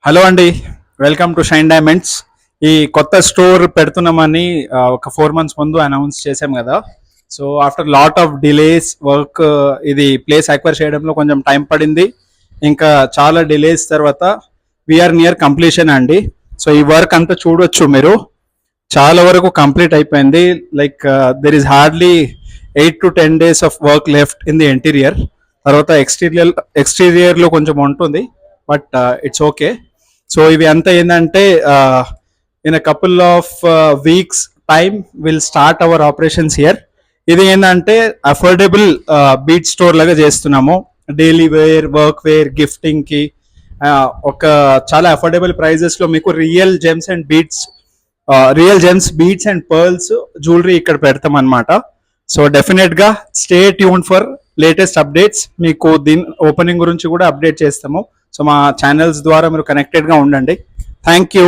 Hello అండి, welcome to shine diamonds. ఈ కొత్త స్టోర్ పెడుతున్నామని ఒక 4 months ముందు అనౌన్స్ చేసాం కదా. So after lot of delays work ఇది ప్లేస్ అక్వైర్ చేయడంలో కొంచెం టైం పడింది. ఇంకా చాలా డిలేస్ తర్వాత వీఆర్ నియర్ కంప్లీషన్ అండి. సో ఈ వర్క్ అంతా చూడొచ్చు మీరు, చాలా వరకు కంప్లీట్ అయిపోయింది. Like there is hardly 8 to 10 days of work left in the interior. తర్వాత ఎక్స్టీరియర్లో కొంచెం ఉంటుంది, బట్ ఇట్స్ ఓకే. సో ఇవి అంతా ఏంటంటే in a couple of weeks time will start our operations here. ఇది ఏంటంటే అఫోర్డబుల్ బీట్ స్టోర్ లాగా చేస్తున్నాము. Daily wear, work wear, gifting కి ఒక చాలా అఫోర్డబుల్ ప్రైజెస్ లో మీకు real gems beads and pearls jewellery ఇక్కడ పెడతాం అనమాట. సో డెఫినెట్ గా stay tune for latest updates. మీకు దీని ఓపెనింగ్ గురించి కూడా అప్డేట్ చేస్తాము. సో మా ఛానల్స్ ద్వారా మీరు కనెక్టెడ్గా ఉండండి. Thank you.